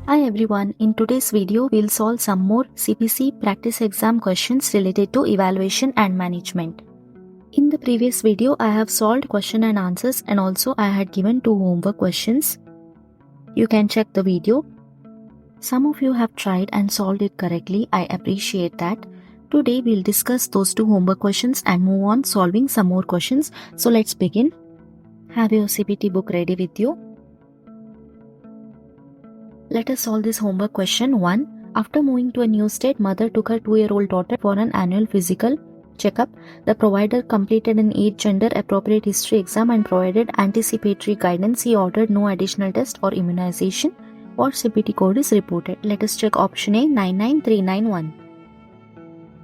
Hi everyone, in today's video we'll solve some more CPC practice exam questions related to evaluation and management. In the previous video I have solved question and answers and also I had given 2 homework questions. You can check the video. Some of you have tried and solved it correctly, I appreciate that. Today we'll discuss those 2 homework questions and move on solving some more questions. So let's begin. Have your CPT book ready with you? Let us solve this homework question 1. After moving to a new state, mother took her 2-year-old daughter for an annual physical checkup. The provider completed an age gender appropriate history exam and provided anticipatory guidance. He ordered no additional test or immunization. What CPT code is reported? Let us check option A, 99391.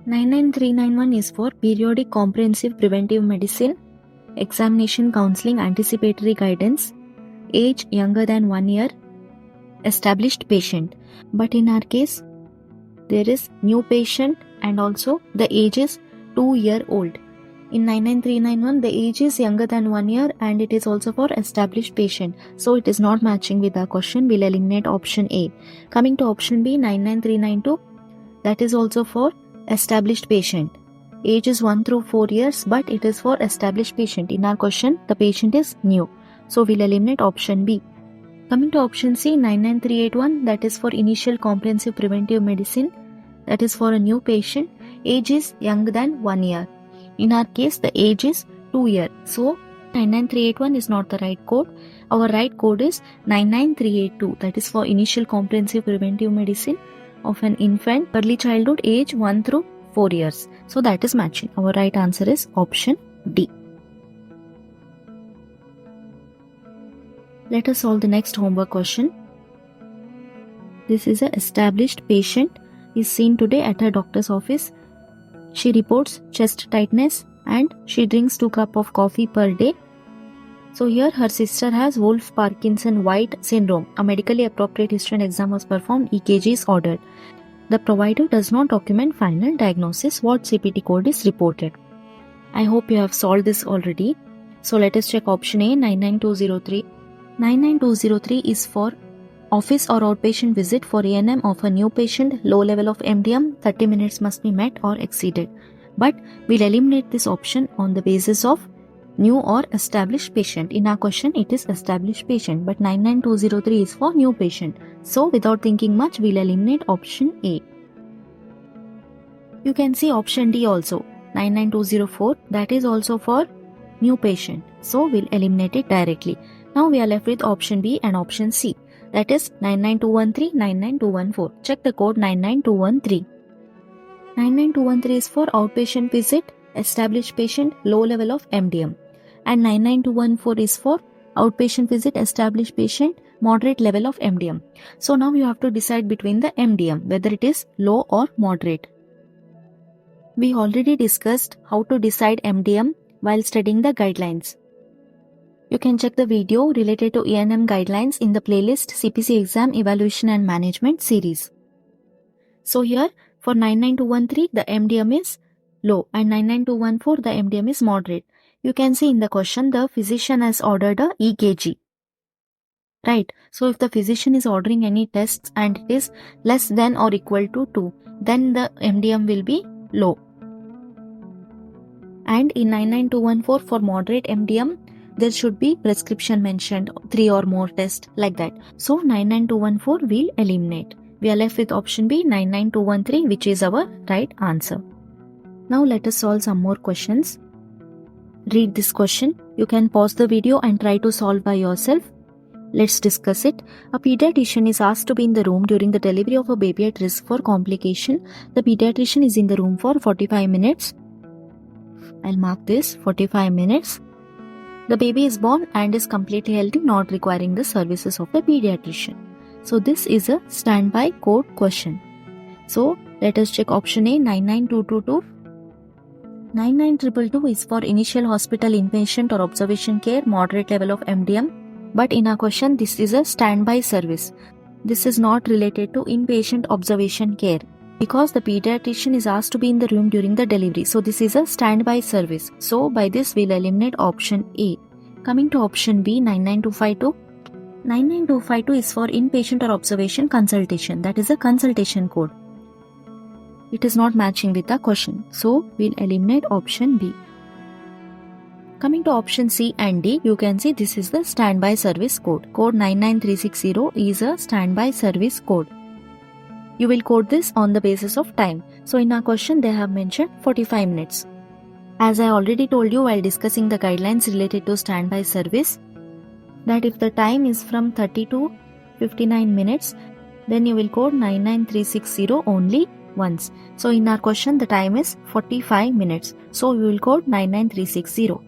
99391 is for periodic comprehensive preventive medicine, examination counseling anticipatory guidance, age younger than 1 year, established patient. But in our case there is new patient and also the age is 2-year-old. In 99391 the age is younger than 1 year and it is also for established patient, so it is not matching with our question. We'll eliminate option A. Coming to option B, 99392, that is also for established patient. Age is 1 through 4 years but it is for established patient. In our question the patient is new, so we'll eliminate option B. Coming to option C, 99381, that is for initial comprehensive preventive medicine, that is for a new patient. Age is younger than 1 year. In our case, the age is 2 years. So, 99381 is not the right code. Our right code is 99382, that is for initial comprehensive preventive medicine of an infant, early childhood, age 1 through 4 years. So, that is matching. Our right answer is option D. Let us solve the next homework question. This is an established patient is seen today at her doctor's office. She reports chest tightness and she drinks 2 cups of coffee per day. So here her sister has Wolff-Parkinson-White syndrome. A medically appropriate history and exam was performed. EKG is ordered. The provider does not document final diagnosis. What CPT code is reported? I hope you have solved this already. So let us check option A, 99203. 99203 is for office or outpatient visit for A&M of a new patient, low level of MDM, 30 minutes must be met or exceeded. But we'll eliminate this option on the basis of new or established patient. In our question it is established patient, but 99203 is for new patient. So without thinking much we'll eliminate option A. You can see option D also, 99204, that is also for new patient. So we'll eliminate it directly. Now we are left with option B and option C, that is 99213, 99214. Check the code 99213. 99213 is for outpatient visit, established patient, low level of MDM. And 99214 is for outpatient visit, established patient, moderate level of MDM. So now you have to decide between the MDM, whether it is low or moderate. We already discussed how to decide MDM while studying the guidelines. You can check the video related to A&M guidelines in the playlist CPC Exam Evaluation and Management series. So here for 99213 the MDM is low and 99214 the MDM is moderate. You can see in the question the physician has ordered a EKG. Right. So if the physician is ordering any tests and it is less than or equal to 2, then the MDM will be low. And in 99214 for moderate MDM, there should be prescription mentioned, 3 or more tests like that. So 99214 we'll eliminate. We are left with option B, 99213, which is our right answer. Now let us solve some more questions. Read this question. You can pause the video and try to solve by yourself. Let's discuss it. A pediatrician is asked to be in the room during the delivery of a baby at risk for complication. The pediatrician is in the room for 45 minutes. I'll mark this, 45 minutes. The baby is born and is completely healthy, not requiring the services of the pediatrician. So this is a standby code question. So let us check option A, 99222. 99222 is for initial hospital inpatient or observation care, moderate level of MDM. But in our question this is a standby service. This is not related to inpatient observation care, because the pediatrician is asked to be in the room during the delivery. So this is a standby service. So by this we'll eliminate option A. Coming to option B, 99252. 99252 is for inpatient or observation consultation. That is a consultation code. It is not matching with the question. So we'll eliminate option B. Coming to option C and D, you can see this is the standby service code. Code 99360 is a standby service code. You will code this on the basis of time. So in our question, they have mentioned 45 minutes. As I already told you while discussing the guidelines related to standby service, that if the time is from 30 to 59 minutes, then you will code 99360 only once. So in our question, the time is 45 minutes. So we will code 99360.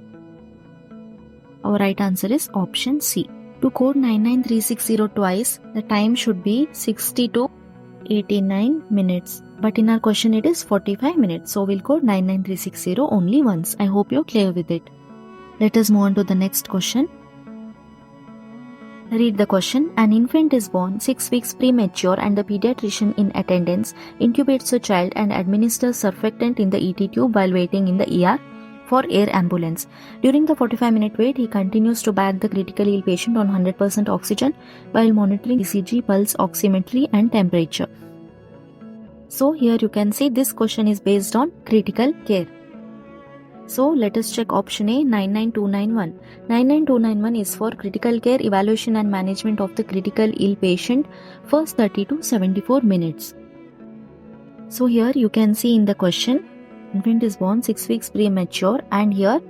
Our right answer is option C. To code 99360 twice, the time should be 60 to 89 minutes. But in our question, it is 45 minutes. So we'll code 99360 only once. I hope you're clear with it. Let us move on to the next question. Read the question. An infant is born 6 weeks premature and the pediatrician in attendance intubates the child and administers surfactant in the ET tube while waiting in the ER for air ambulance. During the 45-minute wait, he continues to bag the critically ill patient on 100% oxygen while monitoring ECG, pulse oximetry and temperature. So here you can see this question is based on critical care. So let us check option A, 99291. 99291 is for critical care evaluation and management of the critical ill patient first 30 to 74 minutes. So here you can see in the question, infant is born 6 weeks premature and here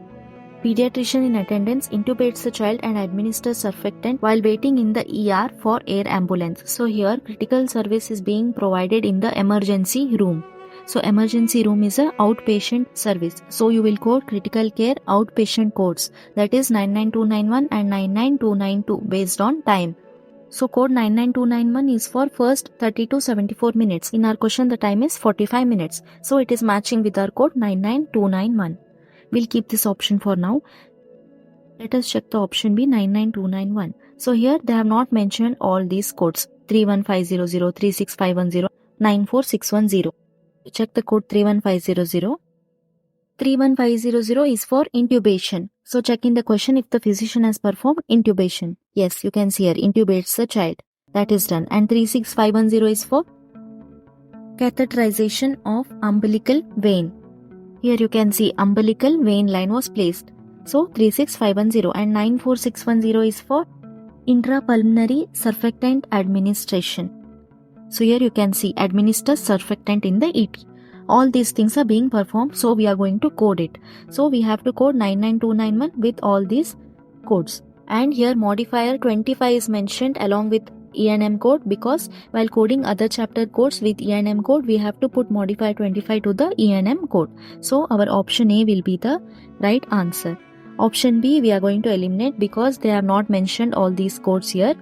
pediatrician in attendance intubates the child and administers surfactant while waiting in the ER for air ambulance. So here critical service is being provided in the emergency room. So emergency room is a outpatient service. So you will code critical care outpatient codes, that is 99291 and 99292 based on time. So code 99291 is for first 30 to 74 minutes. In our question the time is 45 minutes. So it is matching with our code 99291. We'll keep this option for now. Let us check the option B, 99291. So here they have not mentioned all these codes, 31500, 36510, 94610. Check the code 31500. 31500 is for intubation. So check in the question if the physician has performed intubation. Yes, you can see here, intubates the child. That is done. And 36510 is for catheterization of umbilical vein. Here you can see umbilical vein line was placed. So 36510 and 94610 is for intrapulmonary surfactant administration. So here you can see administer surfactant in the ET. All these things are being performed, so we are going to code it. So we have to code 99291 with all these codes. And here modifier 25 is mentioned along with E&M code, because while coding other chapter codes with E&M code, we have to put modifier 25 to the E&M code. So our option A will be the right answer. Option B we are going to eliminate because they have not mentioned all these codes here.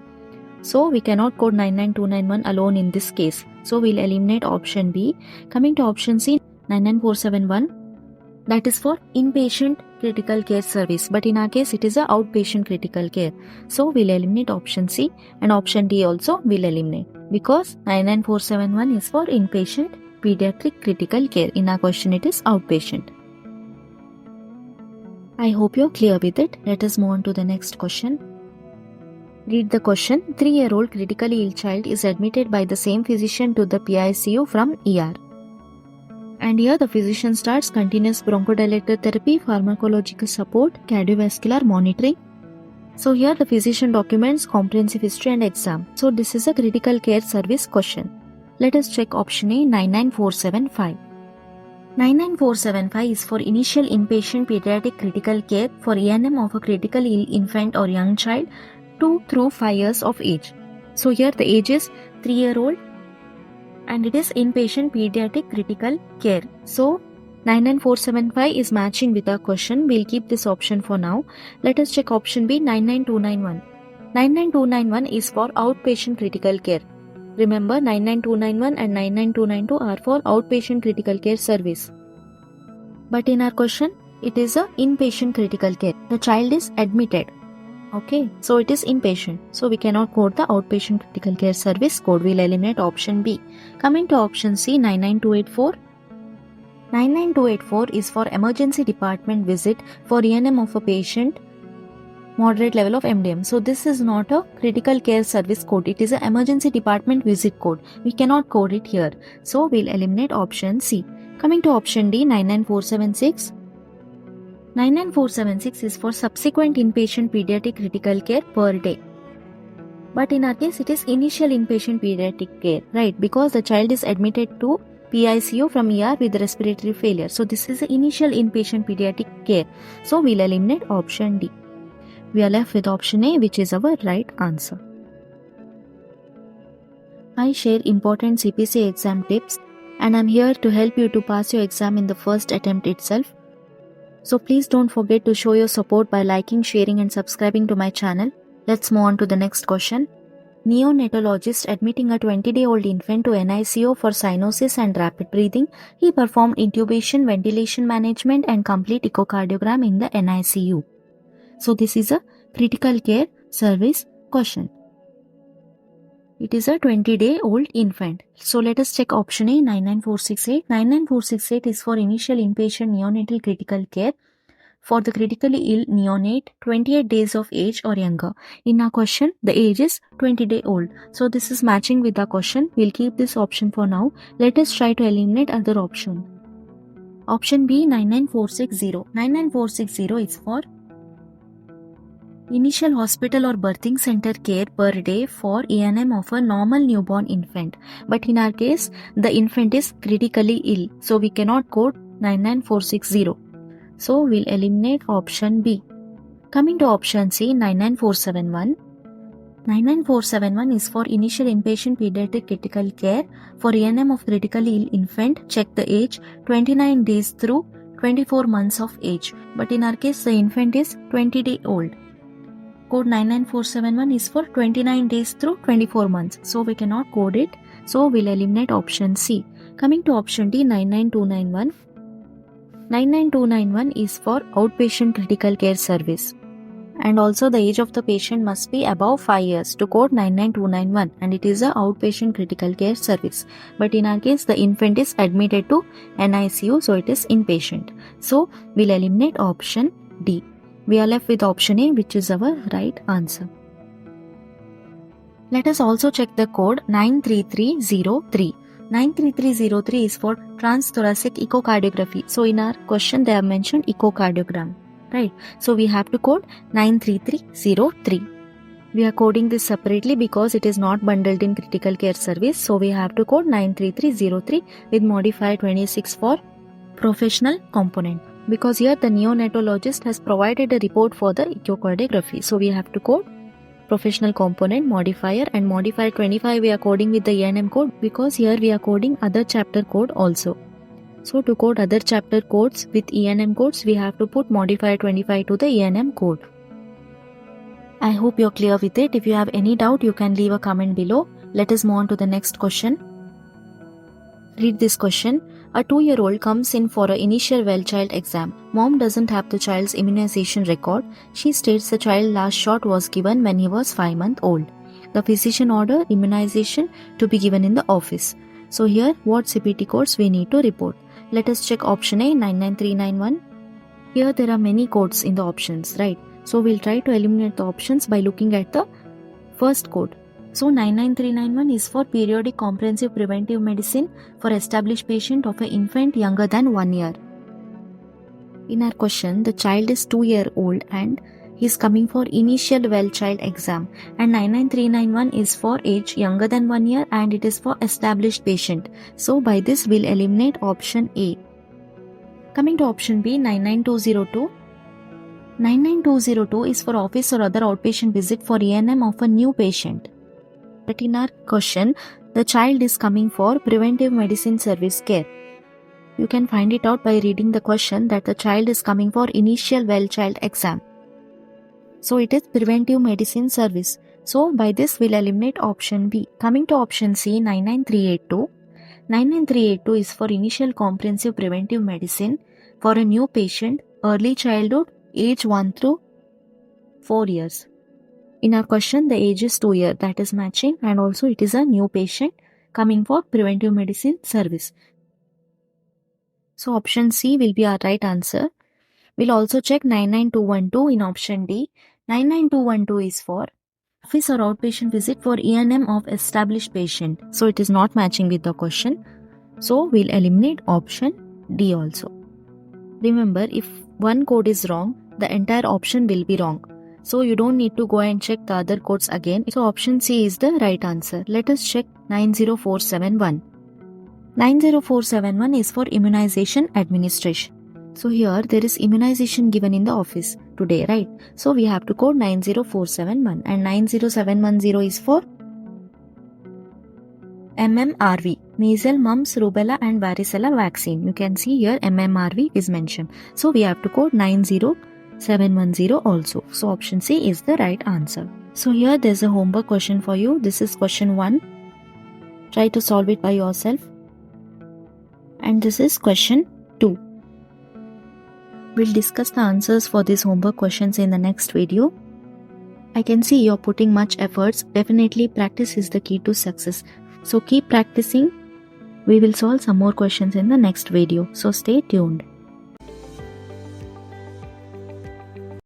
So we cannot code 99291 alone in this case. So we'll eliminate option B. Coming to option C, 99471. That is for inpatient critical care service. But in our case, it is a outpatient critical care. So we'll eliminate option C, and option D also we'll eliminate. Because 99471 is for inpatient pediatric critical care. In our question, it is outpatient. I hope you're clear with it. Let us move on to the next question. Read the question. 3-year-old critically ill child is admitted by the same physician to the PICU from ER. And here the physician starts continuous bronchodilator therapy, pharmacological support, cardiovascular monitoring. So here the physician documents comprehensive history and exam. So this is a critical care service question. Let us check option A, 99475. 99475 is for initial inpatient pediatric critical care for E&M of a critically ill infant or young child 2 through 5 years of age. So here the age is 3-year-old and it is inpatient pediatric critical care. So 99475 is matching with our question. We'll keep this option for now. Let us check option B, 99291. 99291 is for outpatient critical care. Remember, 99291 and 99292 are for outpatient critical care service. But in our question, it is a inpatient critical care. The child is admitted. Okay, so it is inpatient. So we cannot code the outpatient critical care service code. We'll eliminate option B. Coming to option C, 99284. 99284 is for emergency department visit for E&M of a patient moderate level of MDM. So this is not a critical care service code. It is an emergency department visit code. We cannot code it here. So we'll eliminate option C. Coming to option D, 99476. 99476 is for subsequent inpatient pediatric critical care per day. But in our case, it is initial inpatient pediatric care, right? Because the child is admitted to PICU from ER with respiratory failure. So this is the initial inpatient pediatric care. So we'll eliminate option D. We are left with option A, which is our right answer. I share important CPC exam tips and I'm here to help you to pass your exam in the first attempt itself. So please don't forget to show your support by liking, sharing and subscribing to my channel. Let's move on to the next question. Neonatologist admitting a 20-day-old infant to NICU for cyanosis and rapid breathing. He performed intubation, ventilation management and complete echocardiogram in the NICU. So this is a critical care service question. It is a 20-day-old infant. So let us check option A, 99468. 99468 is for initial inpatient neonatal critical care for the critically ill neonate 28 days of age or younger. In our question, the age is 20-day-old. So this is matching with the question. We'll keep this option for now. Let us try to eliminate other option. Option B, 99460. 99460 is for initial hospital or birthing center care per day for ENM of a normal newborn infant. But in our case, the infant is critically ill. So we cannot code 99460. So we'll eliminate option B. Coming to option C, 99471. 99471 is for initial inpatient pediatric critical care for ENM of critically ill infant. Check the age 29 days through 24 months of age. But in our case, the infant is 20-day-old. Code 99471 is for 29 days through 24 months. So we cannot code it. So we'll eliminate option C. Coming to option D, 99291. 99291 is for outpatient critical care service. And also the age of the patient must be above 5 years to code 99291 and it is a outpatient critical care service. But in our case, the infant is admitted to NICU, so it is inpatient. So we'll eliminate option D. We are left with option A, which is our right answer. Let us also check the code 93303. 93303 is for transthoracic echocardiography. So in our question, they have mentioned echocardiogram, right? So we have to code 93303. We are coding this separately because it is not bundled in critical care service. So we have to code 93303 with modifier 26 for professional component. Because here the neonatologist has provided a report for the echocardiography. So we have to code professional component modifier and modifier 25 we are coding with the ENM code because here we are coding other chapter code also. So to code other chapter codes with ENM codes, we have to put modifier 25 to the ENM code. I hope you're clear with it. If you have any doubt, you can leave a comment below. Let us move on to the next question. Read this question. A 2-year-old comes in for an initial well child exam. Mom doesn't have the child's immunization record. She states the child last shot was given when he was 5 months old. The physician ordered immunization to be given in the office. So here, what CPT codes we need to report? Let us check option A, 99391. Here there are many codes in the options, right? So we'll try to eliminate the options by looking at the first code. So 99391 is for periodic comprehensive preventive medicine for established patient of an infant younger than 1 year. In our question, the child is 2-year-old and he is coming for initial well child exam, and 99391 is for age younger than 1 year and it is for established patient. So by this we'll eliminate option A. Coming to option B, 99202. 99202 is for office or other outpatient visit for ENM of a new patient. But in our question, the child is coming for preventive medicine service care. You can find it out by reading the question that the child is coming for initial well child exam. So it is preventive medicine service. So by this we'll eliminate option B. Coming to option C, 99382. 99382 is for initial comprehensive preventive medicine for a new patient, early childhood, age 1 through 4 years. In our question, the age is 2 years, that is matching, and also it is a new patient coming for preventive medicine service. So option C will be our right answer. We'll also check 99212 in option D. 99212 is for office or outpatient visit for E&M of established patient. So it is not matching with the question. So we'll eliminate option D also. Remember, if one code is wrong, the entire option will be wrong. So you don't need to go and check the other codes again. So option C is the right answer. Let us check 90471. 90471 is for immunization administration. So here there is immunization given in the office today, right? So we have to code 90471, and 90710 is for MMRV, measles, mumps, rubella and varicella vaccine. You can see here MMRV is mentioned. So we have to code 90710 also. So option C is the right answer. So here there's a homework question for you. This is question 1. Try to solve it by yourself. And this is question 2. We'll discuss the answers for these homework questions in the next video. I can see you're putting much efforts. Definitely practice is the key to success. So keep practicing. We will solve some more questions in the next video. So stay tuned.